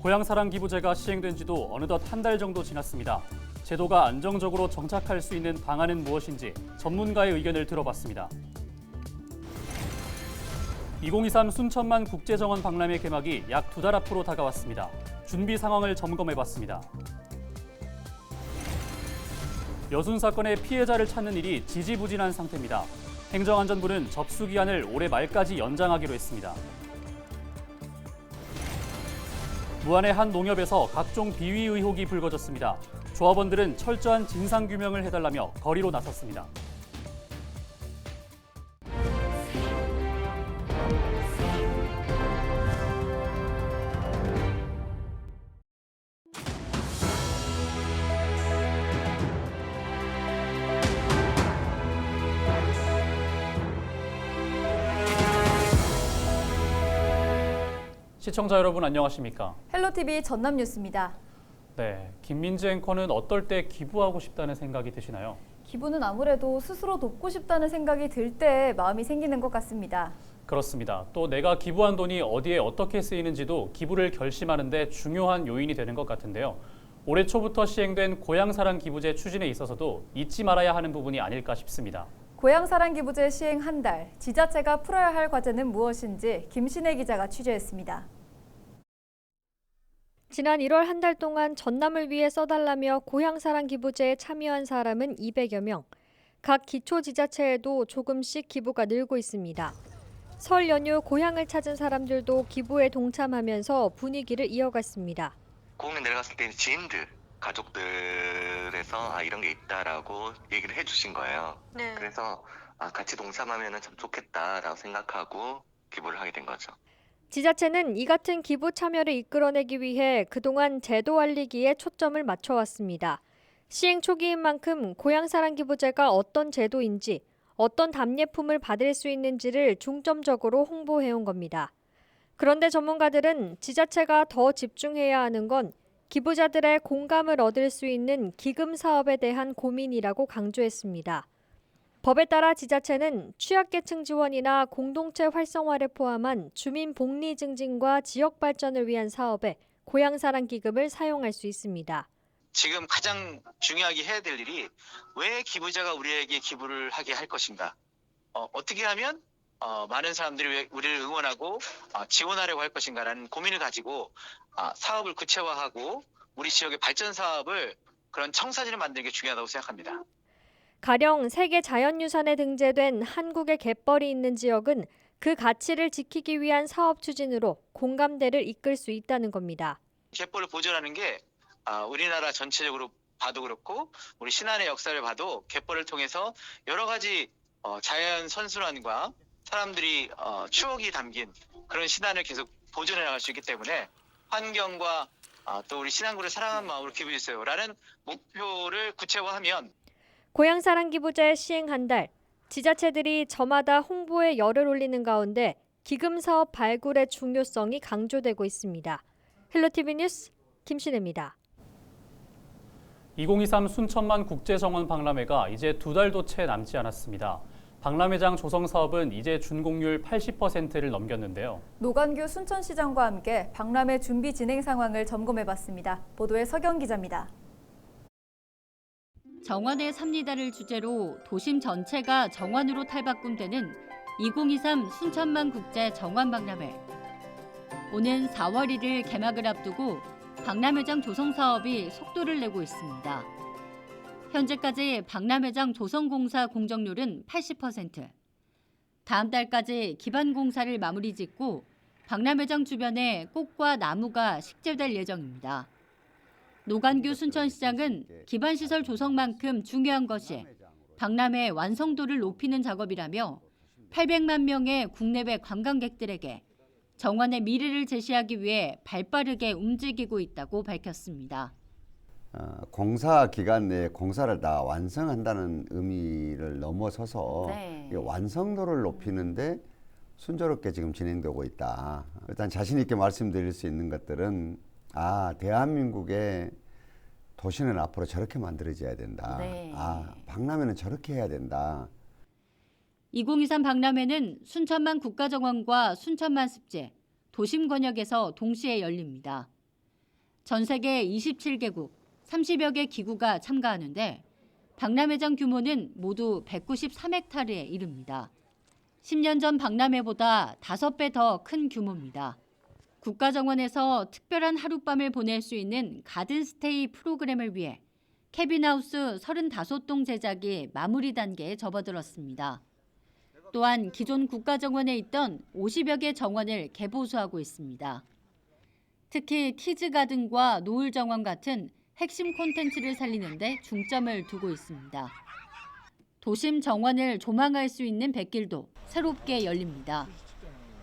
고향사랑기부제가 시행된 지도 어느덧 한 달 정도 지났습니다. 제도가 안정적으로 정착할 수 있는 방안은 무엇인지 전문가의 의견을 들어봤습니다. 2023 순천만 국제정원 박람회 개막이 약 2달 앞으로 다가왔습니다. 준비 상황을 점검해봤습니다. 여순 사건의 피해자를 찾는 일이 지지부진한 상태입니다. 행정안전부는 접수 기한을 올해 말까지 연장하기로 했습니다. 무안의 한 농협에서 각종 비위 의혹이 불거졌습니다. 조합원들은 철저한 진상규명을 해달라며 거리로 나섰습니다. 시청자 여러분 안녕하십니까? 헬로티비 전남뉴스입니다. 네, 김민지 앵커는 어떨 때 기부하고 싶다는 생각이 드시나요? 기부는 아무래도 스스로 돕고 싶다는 생각이 들 때 마음이 생기는 것 같습니다. 그렇습니다. 또 내가 기부한 돈이 어디에 어떻게 쓰이는지도 기부를 결심하는 데 중요한 요인이 되는 것 같은데요. 올해 초부터 시행된 고향사랑기부제 추진에 있어서도 잊지 말아야 하는 부분이 아닐까 싶습니다. 고향사랑기부제 시행 한 달, 지자체가 풀어야 할 과제는 무엇인지 김신혜 기자가 취재했습니다. 지난 1월 한 달 동안 전남을 위해 써달라며 고향사랑기부제에 참여한 사람은 200여 명. 각 기초지자체에도 조금씩 기부가 늘고 있습니다. 설 연휴 고향을 찾은 사람들도 기부에 동참하면서 분위기를 이어갔습니다. 공항에 내려갔을 때 지인들, 가족들에서 이런 게 있다라고 얘기를 해주신 거예요. 네. 그래서 같이 동참하면 참 좋겠다라고 생각하고 기부를 하게 된 거죠. 지자체는 이 같은 기부 참여를 이끌어내기 위해 그동안 제도 알리기에 초점을 맞춰왔습니다. 시행 초기인 만큼 고향사랑기부제가 어떤 제도인지, 어떤 답례품을 받을 수 있는지를 중점적으로 홍보해온 겁니다. 그런데 전문가들은 지자체가 더 집중해야 하는 건 기부자들의 공감을 얻을 수 있는 기금 사업에 대한 고민이라고 강조했습니다. 법에 따라 지자체는 취약계층 지원이나 공동체 활성화를 포함한 주민 복리 증진과 지역 발전을 위한 사업에 고향사랑기금을 사용할 수 있습니다. 지금 가장 중요하게 해야 될 일이 왜 기부자가 우리에게 기부를 하게 할 것인가? 어떻게 하면 많은 사람들이 우리를 응원하고 지원하려고 할 것인가라는 고민을 가지고 사업을 구체화하고 우리 지역의 발전 사업을 그런 청사진을 만드는 게 중요하다고 생각합니다. 가령 세계 자연유산에 등재된 한국의 갯벌이 있는 지역은 그 가치를 지키기 위한 사업 추진으로 공감대를 이끌 수 있다는 겁니다. 갯벌을 보존하는 게 우리나라 전체적으로 봐도 그렇고 우리 신안의 역사를 봐도 갯벌을 통해서 여러 가지 자연 선순환과 사람들이 추억이 담긴 그런 신안을 계속 보존해 나갈 수 있기 때문에 환경과 또 우리 신안군을 사랑하는 마음으로 기부해주세요라는 목표를 구체화하면 고향사랑기부제 시행 한 달, 지자체들이 저마다 홍보에 열을 올리는 가운데 기금 사업 발굴의 중요성이 강조되고 있습니다. 헬로티비 뉴스 김신혜입니다. 2023 순천만 국제정원 박람회가 이제 2달도 채 남지 않았습니다. 박람회장 조성 사업은 이제 준공률 80%를 넘겼는데요. 노관규 순천시장과 함께 박람회 준비 진행 상황을 점검해봤습니다. 보도에 서경 기자입니다. 정원의 삽니다를 주제로 도심 전체가 정원으로 탈바꿈되는 2023 순천만 국제 정원 박람회. 오는 4월 1일 개막을 앞두고 박람회장 조성 사업이 속도를 내고 있습니다. 현재까지 박람회장 조성 공사 공정률은 80%. 다음 달까지 기반 공사를 마무리 짓고 박람회장 주변에 꽃과 나무가 식재될 예정입니다. 노관규 순천시장은 기반시설 조성만큼 중요한 것이 박람회 완성도를 높이는 작업이라며 800만 명의 국내외 관광객들에게 정원의 미래를 제시하기 위해 발빠르게 움직이고 있다고 밝혔습니다. 공사 기간 내에 공사를 다 완성한다는 의미를 넘어서서 완성도를 높이는데 순조롭게 지금 진행되고 있다. 일단 자신 있게 말씀드릴 수 있는 것들은 대한민국의 도시는 앞으로 저렇게 만들어져야 된다. 박람회는 저렇게 해야 된다. 2023 박람회는 순천만 국가정원과 순천만 습지, 도심 권역에서 동시에 열립니다. 전 세계 27개국 30여 개 기구가 참가하는데 박람회장 규모는 모두 193헥타르에 이릅니다. 10년 전 박람회보다 5배 더 큰 규모입니다. 국가정원에서 특별한 하룻밤을 보낼 수 있는 가든스테이 프로그램을 위해 캐빈하우스 35동 제작이 마무리 단계에 접어들었습니다. 또한 기존 국가정원에 있던 50여 개 정원을 개보수하고 있습니다. 특히 키즈가든과 노을정원 같은 핵심 콘텐츠를 살리는 데 중점을 두고 있습니다. 도심 정원을 조망할 수 있는 뱃길도 새롭게 열립니다.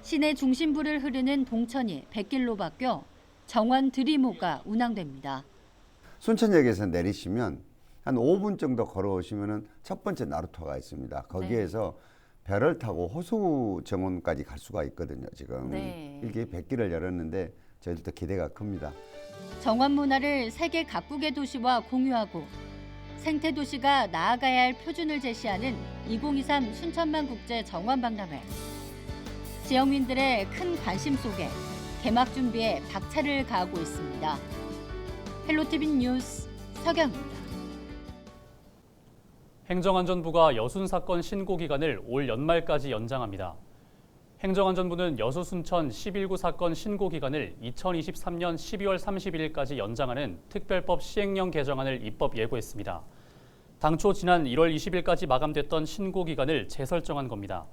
시내 중심부를 흐르는 동천이 뱃길로 바뀌어 정원 드리모가 운항됩니다. 순천역에서 내리시면 한 5분 정도 걸어오시면은 첫 번째 나루터가 있습니다. 거기에서 배를 타고 호수 정원까지 갈 수가 있거든요. 지금 이렇게 뱃길을 열었는데 저희들도 기대가 큽니다. 정원 문화를 세계 각국의 도시와 공유하고 생태 도시가 나아가야 할 표준을 제시하는 2023 순천만 국제 정원 박람회. 지역민들의 큰 관심 속에 개막 준비에 박차를 가하고 있습니다. 헬로티비 뉴스 서경입니다. 행정안전부가 여순사건 신고 기간을 올 연말까지 연장합니다. 행정안전부는 여수 순천 11구 사건 신고 기간을 2023년 12월 31일까지 연장하는 특별법 시행령 개정안을 입법 예고했습니다. 당초 지난 1월 20일까지 마감됐던 신고 기간을 재설정한 겁니다.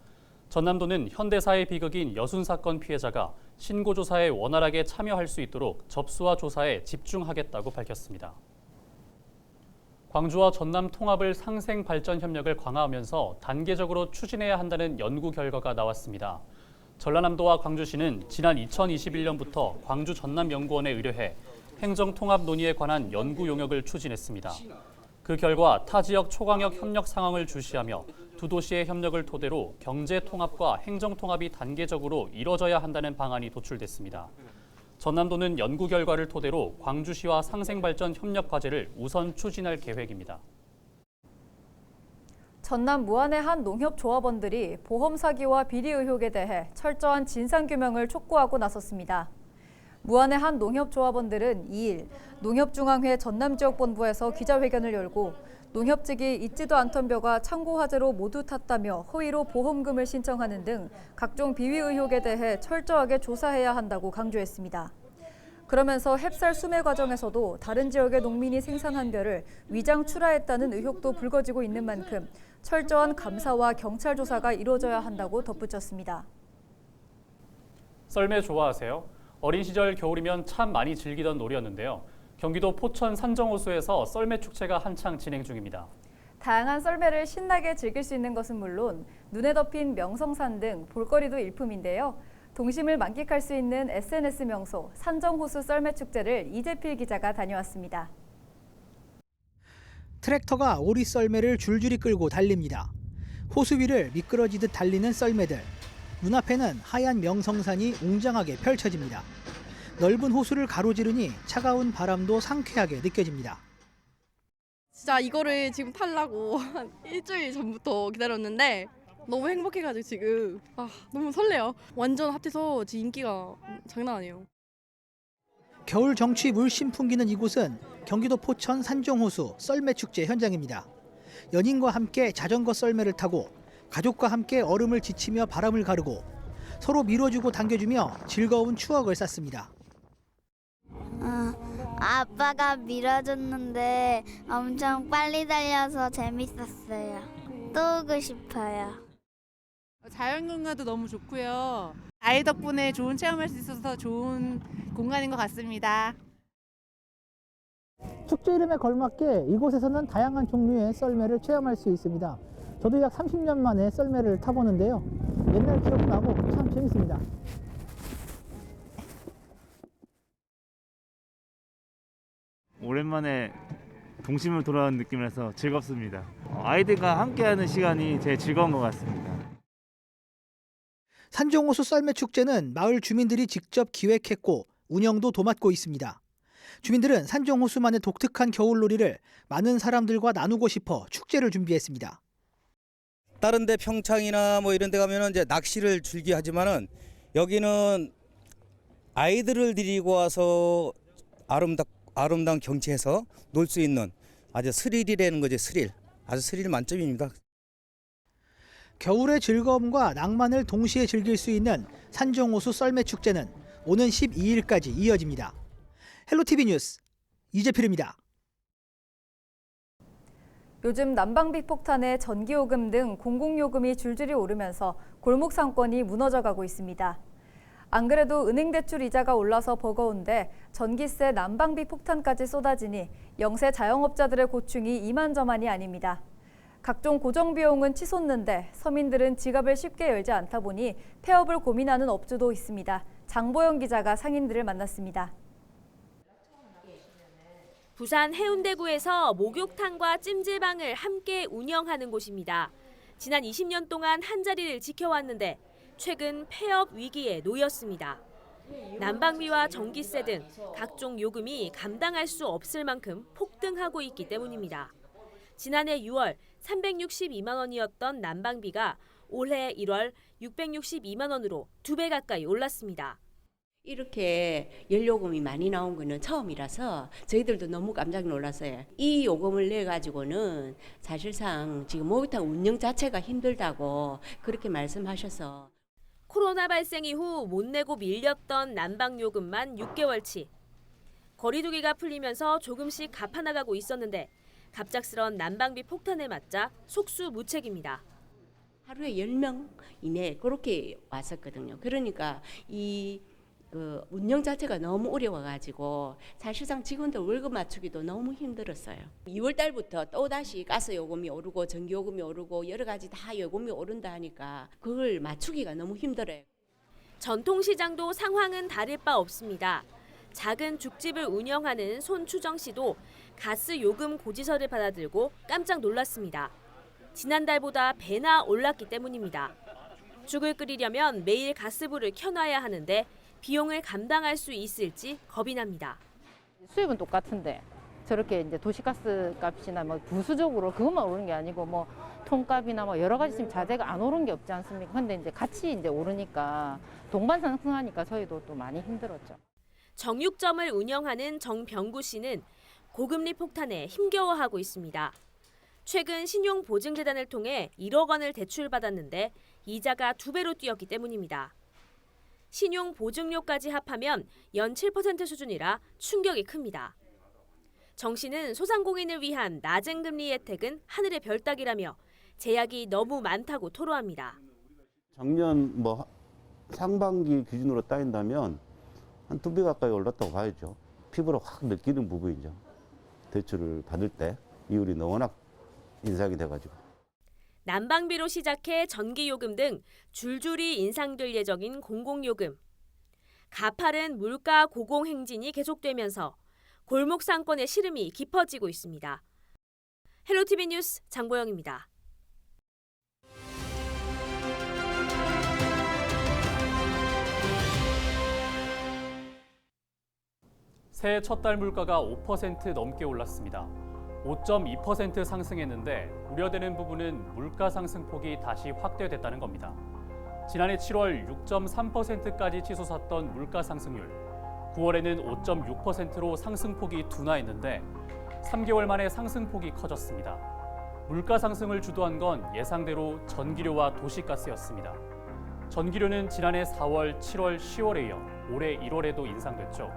전남도는 현대사의 비극인 여순 사건 피해자가 신고 조사에 원활하게 참여할 수 있도록 접수와 조사에 집중하겠다고 밝혔습니다. 광주와 전남 통합을 상생 발전 협력을 강화하면서 단계적으로 추진해야 한다는 연구 결과가 나왔습니다. 전라남도와 광주시는 지난 2021년부터 광주 전남연구원에 의뢰해 행정통합 논의에 관한 연구 용역을 추진했습니다. 그 결과 타 지역 초광역 협력 상황을 주시하며 두 도시의 협력을 토대로 경제 통합과 행정 통합이 단계적으로 이뤄져야 한다는 방안이 도출됐습니다. 전남도는 연구 결과를 토대로 광주시와 상생발전 협력 과제를 우선 추진할 계획입니다. 전남 무안의 한 농협조합원들이 보험 사기와 비리 의혹에 대해 철저한 진상규명을 촉구하고 나섰습니다. 무안의 한 농협조합원들은 2일 농협중앙회 전남지역본부에서 기자회견을 열고 농협 측이 있지도 않던 벼가 창고 화재로 모두 탔다며 허위로 보험금을 신청하는 등 각종 비위 의혹에 대해 철저하게 조사해야 한다고 강조했습니다. 그러면서 햅쌀 수매 과정에서도 다른 지역의 농민이 생산한 벼를 위장 출하했다는 의혹도 불거지고 있는 만큼 철저한 감사와 경찰 조사가 이루어져야 한다고 덧붙였습니다. 썰매 좋아하세요? 어린 시절 겨울이면 참 많이 즐기던 놀이였는데요. 경기도 포천 산정호수에서 썰매 축제가 한창 진행 중입니다. 다양한 썰매를 신나게 즐길 수 있는 것은 물론 눈에 덮인 명성산 등 볼거리도 일품인데요. 동심을 만끽할 수 있는 SNS 명소 산정호수 썰매 축제를 이재필 기자가 다녀왔습니다. 트랙터가 오리 썰매를 줄줄이 끌고 달립니다. 호수 위를 미끄러지듯 달리는 썰매들. 눈앞에는 하얀 명성산이 웅장하게 펼쳐집니다. 넓은 호수를 가로지르니 차가운 바람도 상쾌하게 느껴집니다. 진짜 이거를 지금 타려고 한 일주일 전부터 기다렸는데 너무 행복해가지고 지금 너무 설레요. 완전 핫해서 지금 인기가 장난 아니에요. 겨울 정취 물씬 풍기는 이곳은 경기도 포천 산정호수 썰매축제 현장입니다. 연인과 함께 자전거 썰매를 타고 가족과 함께 얼음을 지치며 바람을 가르고 서로 밀어주고 당겨주며 즐거운 추억을 쌓습니다. 아빠가 밀어줬는데 엄청 빨리 달려서 재밌었어요. 또 오고 싶어요. 자연경관도 너무 좋고요. 아이 덕분에 좋은 체험할 수 있어서 좋은 공간인 것 같습니다. 축제 이름에 걸맞게 이곳에서는 다양한 종류의 썰매를 체험할 수 있습니다. 저도 약 30년 만에 썰매를 타보는데요. 옛날 기억도 나고 참 재밌습니다. 오랜만에 동심을 돌아온 느낌이라서 즐겁습니다. 아이들과 함께하는 시간이 제일 즐거운 것 같습니다. 산정호수 썰매축제는 마을 주민들이 직접 기획했고 운영도 도맡고 있습니다. 주민들은 산정호수만의 독특한 겨울놀이를 많은 사람들과 나누고 싶어 축제를 준비했습니다. 다른 데 평창이나 뭐 이런 데 가면은 이제 낚시를 즐겨 하지만은 여기는 아이들을 데리고 와서 아름다운 경치에서 놀 수 있는 아주 스릴이라는 거죠. 스릴. 아주 스릴 만점입니다. 겨울의 즐거움과 낭만을 동시에 즐길 수 있는 산정호수 썰매축제는 오는 12일까지 이어집니다. 헬로티비 뉴스 이재필입니다. 요즘 난방비 폭탄에 전기요금 등 공공요금이 줄줄이 오르면서 골목 상권이 무너져가고 있습니다. 안 그래도 은행 대출 이자가 올라서 버거운데 전기세, 난방비 폭탄까지 쏟아지니 영세 자영업자들의 고충이 이만저만이 아닙니다. 각종 고정 비용은 치솟는데 서민들은 지갑을 쉽게 열지 않다 보니 폐업을 고민하는 업주도 있습니다. 장보영 기자가 상인들을 만났습니다. 부산 해운대구에서 목욕탕과 찜질방을 함께 운영하는 곳입니다. 지난 20년 동안 한자리를 지켜왔는데 최근 폐업 위기에 놓였습니다. 난방비와 전기세 등 각종 요금이 감당할 수 없을 만큼 폭등하고 있기 때문입니다. 지난해 6월 362만 원이었던 난방비가 올해 1월 662만 원으로 2배 가까이 올랐습니다. 이렇게 연료금이 많이 나온 거는 처음이라서 저희들도 너무 깜짝 놀랐어요. 이 요금을 내 가지고는 사실상 지금 목욕탕 운영 자체가 힘들다고 그렇게 말씀하셔서 코로나 발생 이후 못 내고 밀렸던 난방요금만 6개월치. 거리두기가 풀리면서 조금씩 갚아나가고 있었는데 갑작스런 난방비 폭탄에 맞자 속수무책입니다. 하루에 10명 이내 그렇게 왔었거든요. 그러니까 이 운영 자체가 너무 어려워가지고 사실상 직원들 월급 맞추기도 너무 힘들었어요. 2월 달부터 또다시 가스 요금이 오르고 전기 요금이 오르고 여러 가지 다 요금이 오른다 하니까 그걸 맞추기가 너무 힘들어요. 전통시장도 상황은 다를 바 없습니다. 작은 죽집을 운영하는 손추정 씨도 가스 요금 고지서를 받아들고 깜짝 놀랐습니다. 지난달보다 배나 올랐기 때문입니다. 죽을 끓이려면 매일 가스불을 켜놔야 하는데 비용을 감당할 수 있을지 겁이 납니다. 수입은 똑같은데 저렇게 이제 도시가스 값이나 뭐 부수적으로 그것만 오르는 게 아니고 뭐 통값이나 뭐 여러 가지 지금 자재가 안 오른 게 없지 않습니까? 근데 이제 같이 이제 오르니까 동반 상승하니까 저희도 또 많이 힘들었죠. 정육점을 운영하는 정병구 씨는 고금리 폭탄에 힘겨워하고 있습니다. 최근 신용보증재단을 통해 1억 원을 대출받았는데 이자가 2배로 뛰었기 때문입니다. 신용보증료까지 합하면 연 7% 수준이라 충격이 큽니다. 정 씨는 소상공인을 위한 낮은 금리 혜택은 하늘의 별 따기라며 제약이 너무 많다고 토로합니다. 작년 뭐 상반기 기준으로 따진다면 한 2배 가까이 올랐다고 봐야죠. 피부로 확 느끼는 부분이죠. 대출을 받을 때 이율이 워낙 인상이 돼가지고. 난방비로 시작해 전기요금 등 줄줄이 인상될 예정인 공공요금. 가파른 물가 고공행진이 계속되면서 골목 상권의 시름이 깊어지고 있습니다. 헬로티비 뉴스 장보영입니다. 새해 첫 달 물가가 5% 넘게 올랐습니다. 5.2% 상승했는데 우려되는 부분은 물가 상승폭이 다시 확대됐다는 겁니다. 지난해 7월 6.3%까지 치솟았던 물가 상승률, 9월에는 5.6%로 상승폭이 둔화했는데 3개월 만에 상승폭이 커졌습니다. 물가 상승을 주도한 건 예상대로 전기료와 도시가스였습니다. 전기료는 지난해 4월, 7월, 10월에 이어 올해 1월에도 인상됐죠.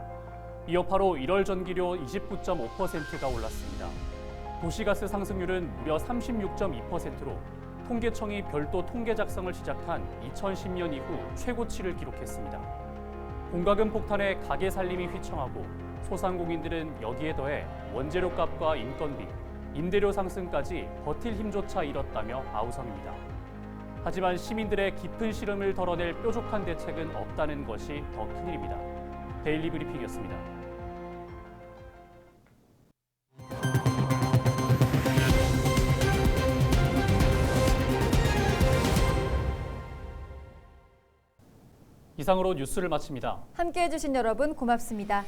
이어 바로 1월 전기료 29.5%가 올랐습니다. 도시가스 상승률은 무려 36.2%로 통계청이 별도 통계 작성을 시작한 2010년 이후 최고치를 기록했습니다. 공과금 폭탄에 가게 살림이 휘청하고 소상공인들은 여기에 더해 원재료값과 인건비, 임대료 상승까지 버틸 힘조차 잃었다며 아우성입니다. 하지만 시민들의 깊은 시름을 덜어낼 뾰족한 대책은 없다는 것이 더 큰일입니다. 데일리 브리핑이었습니다. 이상으로 뉴스를 마칩니다. 함께해 주신 여러분 고맙습니다.